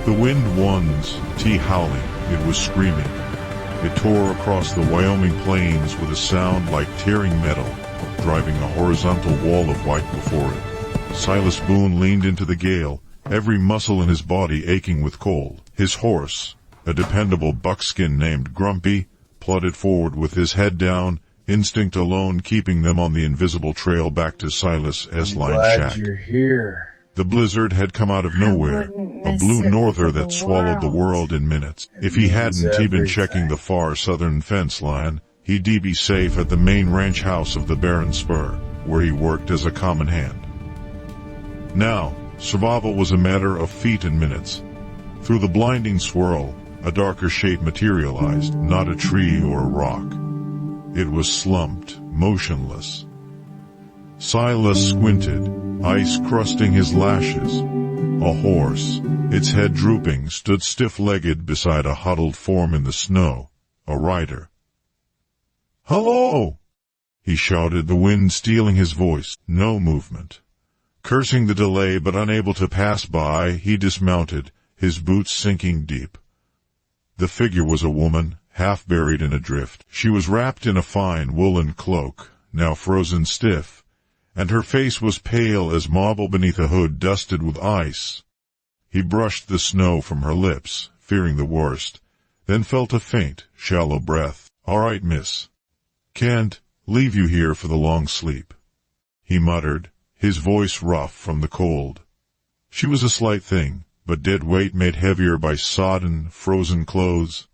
The wind one's howling, it was screaming. It tore across the Wyoming plains with a sound like tearing metal, driving a horizontal wall of white before it. Silas Boone leaned into the gale, every muscle in his body aching with cold. His horse, a dependable buckskin named Grumpy, plodded forward with his head down, instinct alone keeping them on the invisible trail back to Silas's line shack. Glad you're here. The blizzard had come out of nowhere, a blue norther that swallowed the world in minutes. If he hadn't been checking the far southern fence line, he'd be safe at the main ranch house of the Barren Spur, where he worked as a common hand. Now, survival was a matter of feet and minutes. Through the blinding swirl, a darker shape materialized, not a tree or a rock. It was slumped, motionless. Silas squinted, ice crusting his lashes. A horse, its head drooping, stood stiff-legged beside a huddled form in the snow, a rider. "Hello!" he shouted, the wind stealing his voice. No movement. Cursing the delay but unable to pass by, he dismounted, his boots sinking deep. The figure was a woman, half buried in a drift. She was wrapped in a fine woolen cloak, now frozen stiff, and her face was pale as marble beneath a hood dusted with ice. He brushed the snow from her lips, fearing the worst, then felt a faint, shallow breath. "All right, miss. Can't leave you here for the long sleep," he muttered, his voice rough from the cold. She was a slight thing, but dead weight made heavier by sodden, frozen clothes.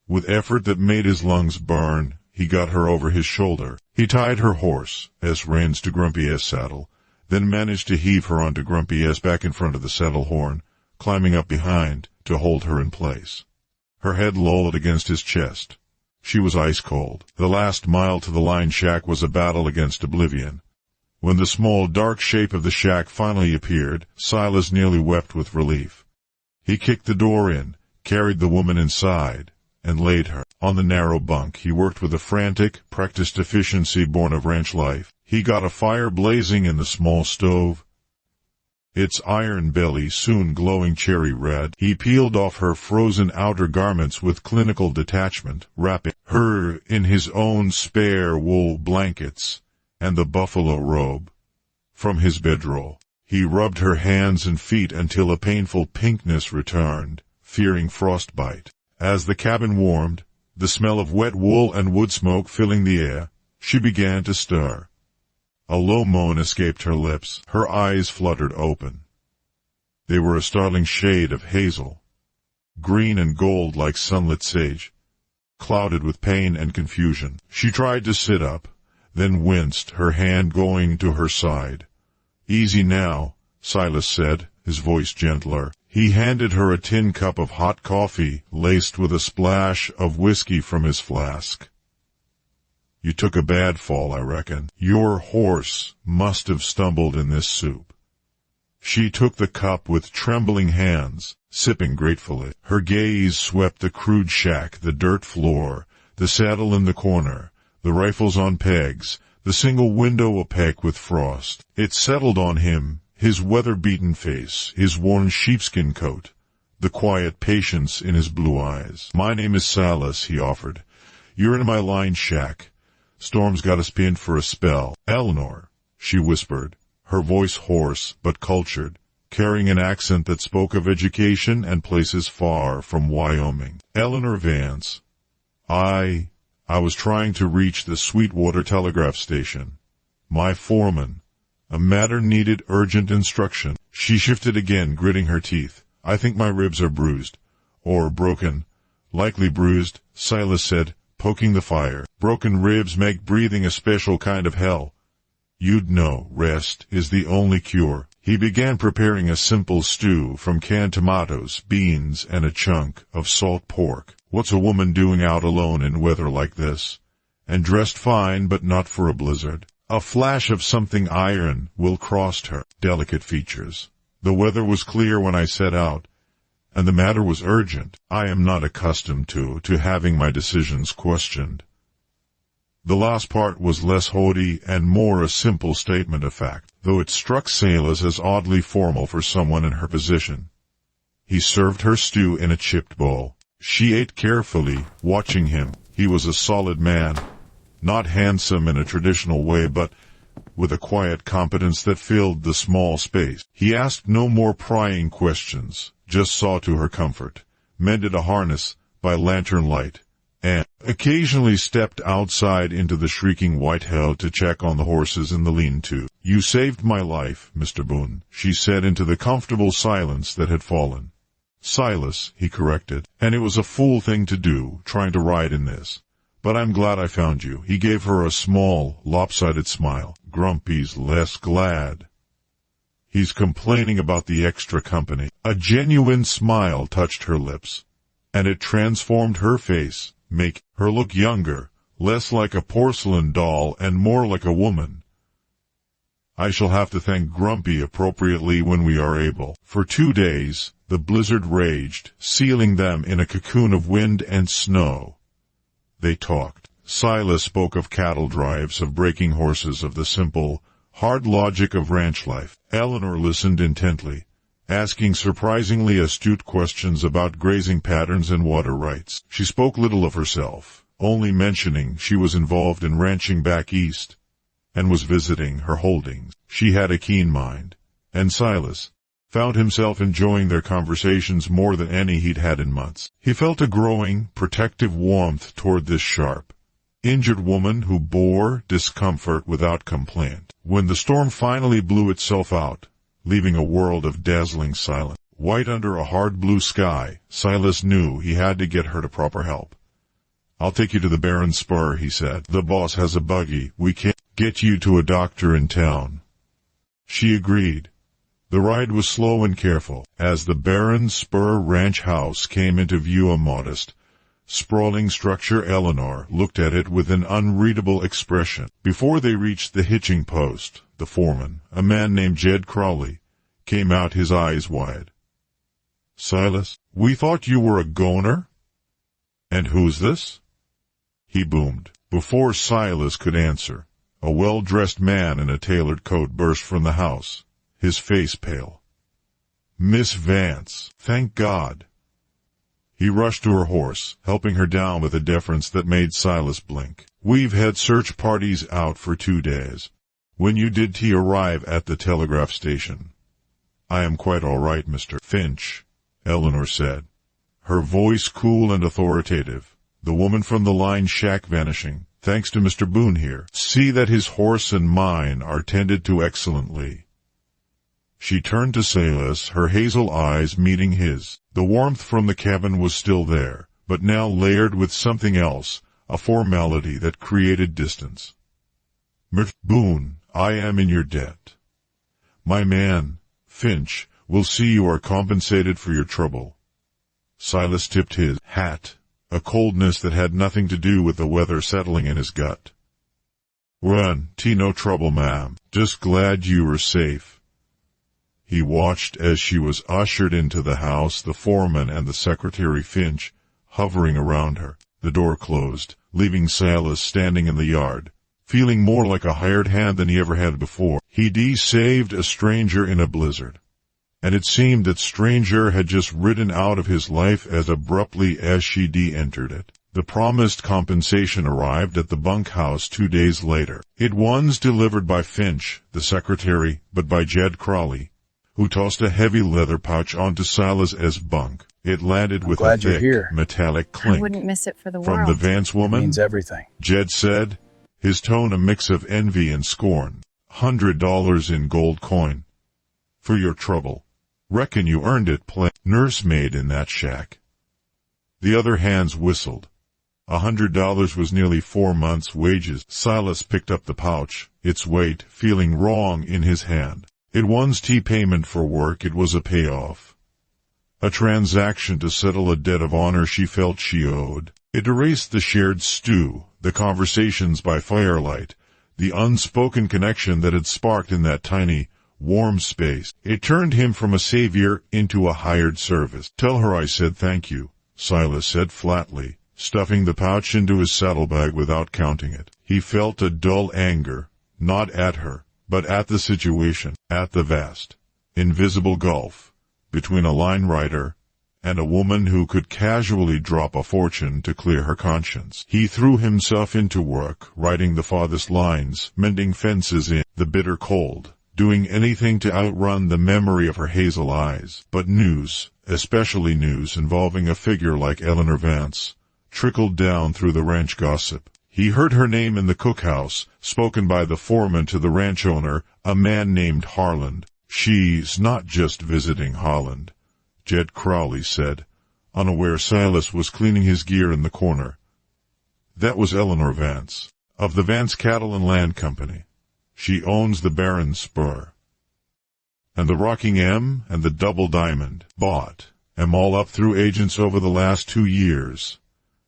With effort that made his lungs burn, he got her over his shoulder. He tied her horse, reins to Grumpy's saddle, then managed to heave her onto Grumpy's back in front of the saddle horn, climbing up behind to hold her in place. Her head lolled against his chest. She was ice cold. The last mile to the line shack was a battle against oblivion. When the small, dark shape of the shack finally appeared, Silas nearly wept with relief. He kicked the door in, carried the woman inside, and laid her. On the narrow bunk he worked with a frantic, practiced efficiency born of ranch life. He got a fire blazing in the small stove, its iron belly soon glowing cherry red. He peeled off her frozen outer garments with clinical detachment, wrapping her in his own spare wool blankets and the buffalo robe. From his bedroll, he rubbed her hands and feet until a painful pinkness returned, fearing frostbite. As the cabin warmed, the smell of wet wool and wood smoke filling the air, she began to stir. A low moan escaped her lips. Her eyes fluttered open. They were a startling shade of hazel, green and gold like sunlit sage, clouded with pain and confusion. She tried to sit up, then winced, her hand going to her side. "Easy now," Silas said, his voice gentler. He handed her a tin cup of hot coffee, laced with a splash of whiskey from his flask. "You took a bad fall, I reckon. Your horse must have stumbled in this soup." She took the cup with trembling hands, sipping gratefully. Her gaze swept the crude shack, the dirt floor, the saddle in the corner, the rifles on pegs, the single window opaque with frost. It settled on him, his weather-beaten face, his worn sheepskin coat, the quiet patience in his blue eyes. "My name is Silas," he offered. "You're in my line shack. Storm's got us pinned for a spell." "Eleanor," she whispered, her voice hoarse but cultured, carrying an accent that spoke of education and places far from Wyoming. "Eleanor Vance. I was trying to reach the Sweetwater telegraph station. My foreman. A matter needed urgent instruction." She shifted again, gritting her teeth. "I think my ribs are bruised. Or broken. Likely bruised," Silas said, poking the fire. "Broken ribs make breathing a special kind of hell. You'd know. Rest is the only cure." He began preparing a simple stew from canned tomatoes, beans, and a chunk of salt pork. What's a woman doing out alone in weather like this? And dressed fine, but not for a blizzard. A flash of something iron will crossed her delicate features. "The weather was clear when I set out, and the matter was urgent. I am not accustomed to having my decisions questioned." The last part was less haughty and more a simple statement of fact, though it struck Silas as oddly formal for someone in her position. He served her stew in a chipped bowl. She ate carefully, watching him. He was a solid man, not handsome in a traditional way, but with a quiet competence that filled the small space. He asked no more prying questions, just saw to her comfort, mended a harness by lantern light, and occasionally stepped outside into the shrieking white hell to check on the horses in the lean-to. "You saved my life, Mr. Boone," she said into the comfortable silence that had fallen. "Silas," he corrected, "and it was a fool thing to do, trying to ride in this. But I'm glad I found you." He gave her a small, lopsided smile. "Grumpy's less glad. He's complaining about the extra company." A genuine smile touched her lips, and it transformed her face, making her look younger, less like a porcelain doll and more like a woman. "I shall have to thank Grumpy appropriately when we are able." For 2 days, the blizzard raged, sealing them in a cocoon of wind and snow. They talked. Silas spoke of cattle drives, of breaking horses, of the simple, hard logic of ranch life. Eleanor listened intently, asking surprisingly astute questions about grazing patterns and water rights. She spoke little of herself, only mentioning she was involved in ranching back east, and was visiting her holdings. She had a keen mind, and Silas found himself enjoying their conversations more than any he'd had in months. He felt a growing, protective warmth toward this sharp, injured woman who bore discomfort without complaint. When the storm finally blew itself out, leaving a world of dazzling silence, white under a hard blue sky, Silas knew he had to get her to proper help. "I'll take you to the Barren Spur," he said. "The boss has a buggy. We can get you to a doctor in town." She agreed. The ride was slow and careful. As the Barren Spur ranch house came into view, a modest, sprawling structure, Eleanor looked at it with an unreadable expression. Before they reached the hitching post, the foreman, a man named Jed Crowley, came out, his eyes wide. "Silas, we thought you were a goner?" "And who's this?" he boomed. Before Silas could answer, a well-dressed man in a tailored coat burst from the house, his face pale. "Miss Vance, thank God." He rushed to her horse, helping her down with a deference that made Silas blink. "We've had search parties out for 2 days. When you did arrive at the telegraph station?" "I am quite all right, Mr. Finch," Eleanor said, her voice cool and authoritative. "The woman from the line shack vanishing. Thanks to Mr. Boone here. See that his horse and mine are tended to excellently." She turned to Silas, her hazel eyes meeting his. The warmth from the cabin was still there, but now layered with something else, a formality that created distance. "Mr. Boone, I am in your debt. My man, Finch, will see you are compensated for your trouble." Silas tipped his hat, a coldness that had nothing to do with the weather settling in his gut. "Run, no trouble, ma'am. Just glad you were safe." He watched as she was ushered into the house, the foreman and the secretary Finch hovering around her. The door closed, leaving Silas standing in the yard, feeling more like a hired hand than he ever had before. He'd saved a stranger in a blizzard, and it seemed that stranger had just ridden out of his life as abruptly as she'd entered it. The promised compensation arrived at the bunkhouse 2 days later. It was delivered by Finch, the secretary, but by Jed Crowley, who tossed a heavy leather pouch onto Silas as bunk. It landed with a thick, metallic clink. I wouldn't miss it for the From world. the Vance woman? It means everything. Jed said, his tone a mix of envy and scorn. $100 in gold coin. For your trouble. Reckon you earned it, nursemaid in that shack. The other hands whistled. $100 was nearly 4 months' wages. Silas picked up the pouch, its weight feeling wrong in his hand. It was payment for work. It was a payoff. A transaction to settle a debt of honor she felt she owed. It erased the shared stew, the conversations by firelight, the unspoken connection that had sparked in that tiny, warm space. It turned him from a savior into a hired service. "Tell her I said thank you," Silas said flatly, stuffing the pouch into his saddlebag without counting it. He felt a dull anger, not at her, but at the situation, at the vast, invisible gulf between a line rider and a woman who could casually drop a fortune to clear her conscience. He threw himself into work, writing the farthest lines, mending fences in the bitter cold, doing anything to outrun the memory of her hazel eyes. But news, especially news involving a figure like Eleanor Vance, trickled down through the ranch gossip. He heard her name in the cookhouse, spoken by the foreman to the ranch owner, a man named Harland. "She's not just visiting Holland," Jed Crowley said, unaware Silas was cleaning his gear in the corner. That was Eleanor Vance, of the Vance Cattle and Land Company. She owns the Barren Spur. And the Rocking M and the Double Diamond. Bought 'em all up through agents over the last 2 years.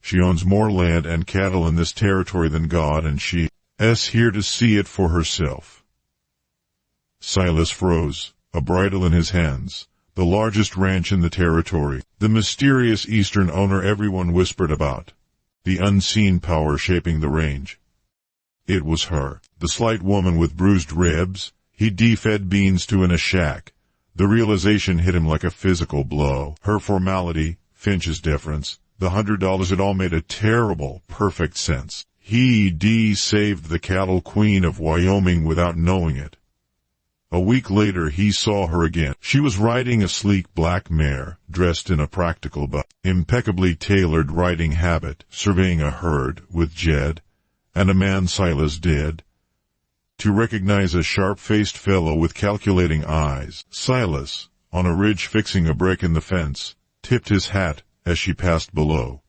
She owns more land and cattle in this territory than God, and she's here to see it for herself. Silas froze, a bridle in his hands. The largest ranch in the territory, the mysterious eastern owner everyone whispered about, the unseen power shaping the range. It was her, the slight woman with bruised ribs he fed beans to in a shack. The realization hit him like a physical blow. Her formality, Finch's deference, the $100, it all made a terrible, perfect sense. He saved the cattle queen of Wyoming without knowing it. A week later he saw her again. She was riding a sleek black mare, dressed in a practical but impeccably tailored riding habit, surveying a herd with Jed, and a man Silas did. To recognize a sharp-faced fellow with calculating eyes, Silas, on a ridge fixing a break in the fence, tipped his hat as she passed below.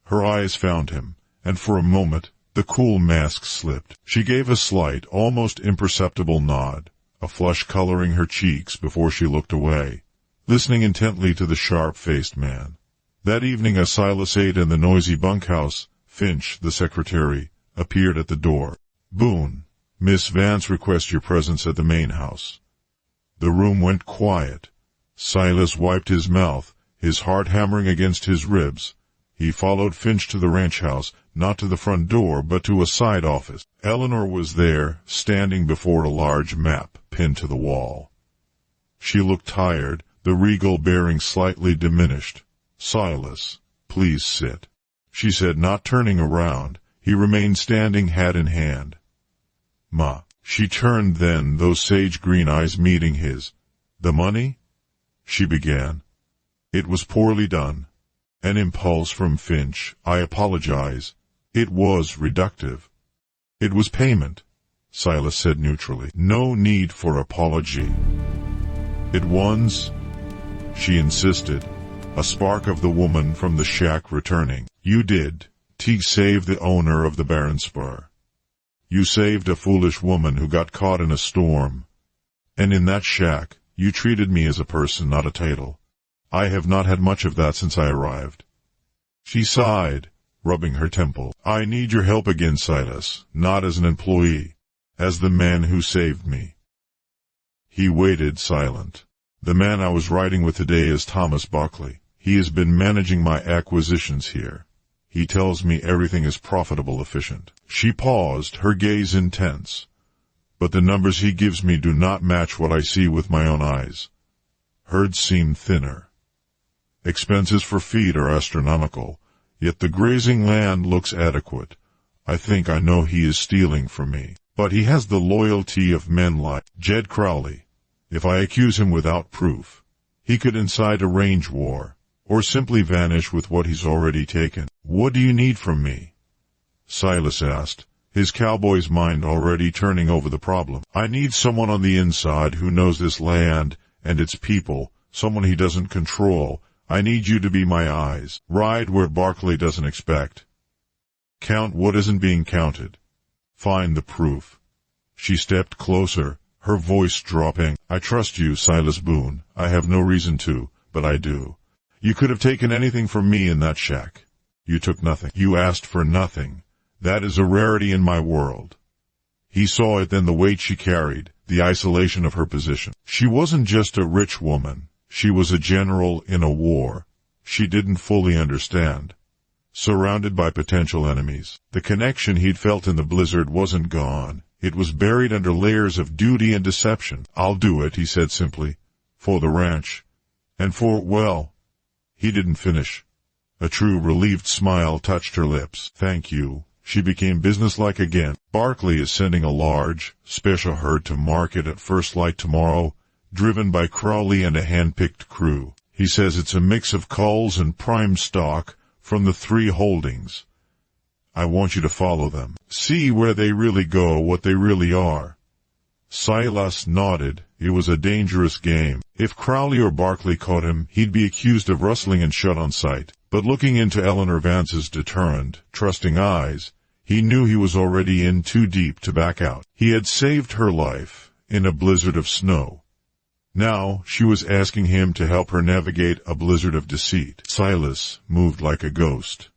Her eyes found him, and for a moment the cool mask slipped. She gave a slight, almost imperceptible nod, a flush coloring her cheeks before she looked away, listening intently to the sharp-faced man. That evening as Silas ate in the noisy bunkhouse, Finch, the secretary, appeared at the door. "Boone, Miss Vance requests your presence at the main house." The room went quiet. Silas wiped his mouth, his heart hammering against his ribs. He followed Finch to the ranch house, not to the front door, but to a side office. Eleanor was there, standing before a large map pinned to the wall. She looked tired, the regal bearing slightly diminished. "Silas, please sit," she said, not turning around. He remained standing, hat in hand. "Ma." She turned then, those sage-green eyes meeting his. "The money?" she began. It was poorly done. An impulse from Finch. "I apologize." It was reductive. "It was payment," Silas said neutrally. "No need for apology." "It was," she insisted, a spark of the woman from the shack returning. "You did. Save the owner of the Barren Spur. You saved a foolish woman who got caught in a storm. And in that shack, you treated me as a person, not a title. I have not had much of that since I arrived." She sighed, rubbing her temple. "I need your help again, Silas, not as an employee, as the man who saved me." He waited, silent. "The man I was riding with today is Thomas Buckley. He has been managing my acquisitions here. He tells me everything is profitable, efficient." She paused, her gaze intense. "But the numbers he gives me do not match what I see with my own eyes. Herds seem thinner. Expenses for feed are astronomical, yet the grazing land looks adequate. I think I know he is stealing from me. But he has the loyalty of men like Jed Crowley. If I accuse him without proof, he could incite a range war, or simply vanish with what he's already taken." "What do you need from me?" Silas asked, his cowboy's mind already turning over the problem. "I need someone on the inside who knows this land and its people, someone he doesn't control. I need you to be my eyes. Ride where Barclay doesn't expect. Count what isn't being counted. Find the proof." She stepped closer, her voice dropping. "I trust you, Silas Boone. I have no reason to, but I do. You could have taken anything from me in that shack. You took nothing. You asked for nothing. That is a rarity in my world." He saw it then, the weight she carried, the isolation of her position. She wasn't just a rich woman. She was a general in a war she didn't fully understand, surrounded by potential enemies. The connection he'd felt in the blizzard wasn't gone. It was buried under layers of duty and deception. "I'll do it," he said simply, "for the ranch. And for, well, He didn't finish. A true relieved smile touched her lips. Thank you. She became businesslike again. Barkley is sending a large, special herd to market at first light tomorrow, driven by Crowley and a hand-picked crew. He says it's a mix of culls and prime stock from the 3 holdings. I want you to follow them. See where they really go, what they really are. Silas nodded. It was a dangerous game. If Crowley or Barkley caught him, he'd be accused of rustling and shot on sight. But looking into Eleanor Vance's deterrent, trusting eyes, he knew he was already in too deep to back out. He had saved her life in a blizzard of snow. Now she was asking him to help her navigate a blizzard of deceit. Silas moved like a ghost.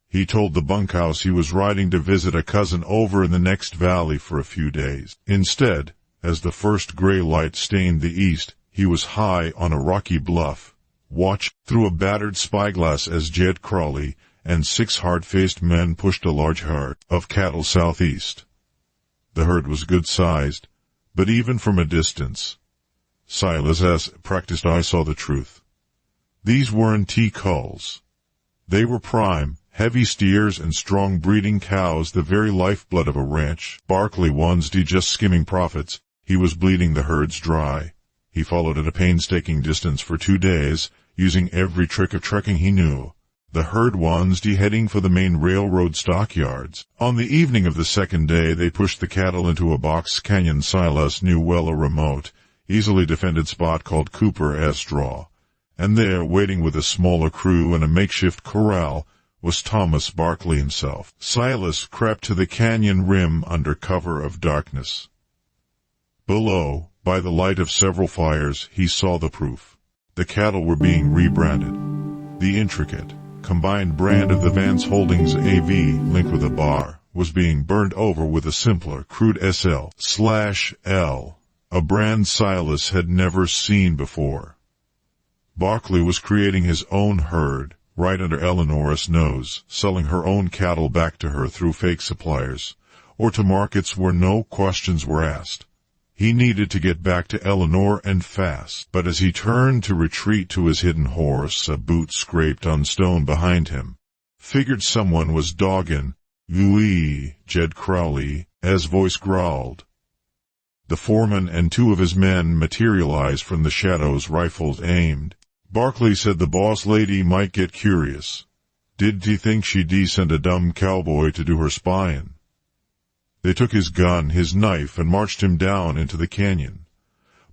He told the bunkhouse he was riding to visit a cousin over in the next valley for a few days. Instead, as the first gray light stained the east, he was high on a rocky bluff, watched through a battered spyglass as Jed Crowley and 6 hard-faced men pushed a large herd of cattle southeast. The herd was good-sized, but even from a distance, Silas's practiced eye saw the truth. These weren't culls. They were prime, heavy steers and strong breeding cows, the very lifeblood of a ranch. Barkley wasn't just skimming profits, he was bleeding the herds dry. He followed at a painstaking distance for 2 days, using every trick of trekking he knew. The herd wasn't heading for the main railroad stockyards. On the evening of the 2nd day, they pushed the cattle into a box canyon Silas knew well, a remote, easily defended spot called Cooper's Draw. And there, waiting with a smaller crew and a makeshift corral, was Thomas Barkley himself. Silas crept to the canyon rim under cover of darkness. Below, by the light of several fires, he saw the proof. The cattle were being rebranded. The intricate, combined brand of the Vance Holdings AV, linked with a bar, was being burned over with a simpler, crude SL/L, a brand Silas had never seen before. Barkley was creating his own herd, right under Eleanor's nose, selling her own cattle back to her through fake suppliers, or to markets where no questions were asked. He needed to get back to Eleanor and fast, but as he turned to retreat to his hidden horse, a boot scraped on stone behind him. Figured someone was dogging. "Louis," Jed Crowley, as voice growled. The foreman and 2 of his men materialized from the shadows, rifles aimed. Barkley said the boss lady might get curious. Did he think she'd send a dumb cowboy to do her spying? They took his gun, his knife, and marched him down into the canyon.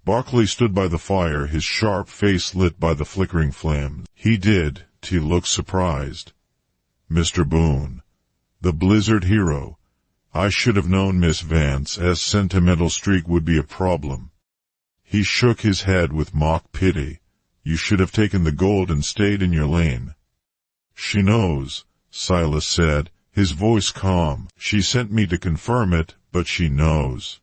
Barkley stood by the fire, his sharp face lit by the flickering flames. He looked surprised. "Mr. Boone, the blizzard hero. I should have known Miss Vance's sentimental streak would be a problem." He shook his head with mock pity. "You should have taken the gold and stayed in your lane." "She knows," Silas said, his voice calm. "She sent me to confirm it, but she knows."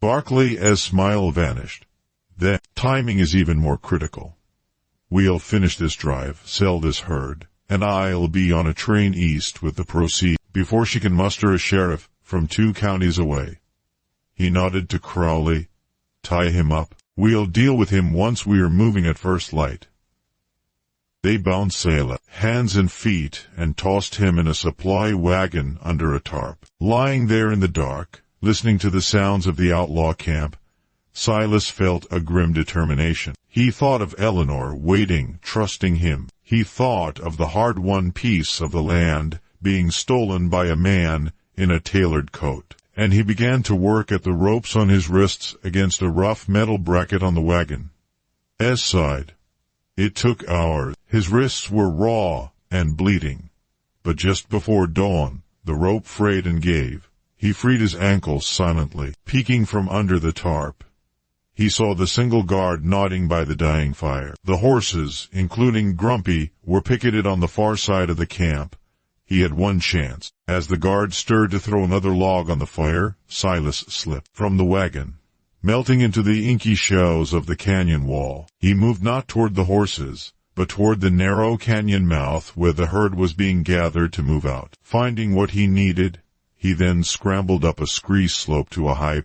Barkley's smile vanished. "Then, timing is even more critical. We'll finish this drive, sell this herd, and I'll be on a train east with the proceeds before she can muster a sheriff from 2 counties away." He nodded to Crowley. "Tie him up. We'll deal with him once we are moving at first light." They bound Silas, hands and feet, and tossed him in a supply wagon under a tarp. Lying there in the dark, listening to the sounds of the outlaw camp, Silas felt a grim determination. He thought of Eleanor waiting, trusting him. He thought of the hard-won piece of the land being stolen by a man in a tailored coat. And he began to work at the ropes on his wrists against a rough metal bracket on the wagon. Side. It took hours. His wrists were raw and bleeding. But just before dawn, the rope frayed and gave. He freed his ankles silently, peeking from under the tarp. He saw the single guard nodding by the dying fire. The horses, including Grumpy, were picketed on the far side of the camp. He had one chance. As the guard stirred to throw another log on the fire, Silas slipped from the wagon, melting into the inky shells of the canyon wall. He moved not toward the horses, but toward the narrow canyon mouth where the herd was being gathered to move out. Finding what he needed, he then scrambled up a scree slope to a high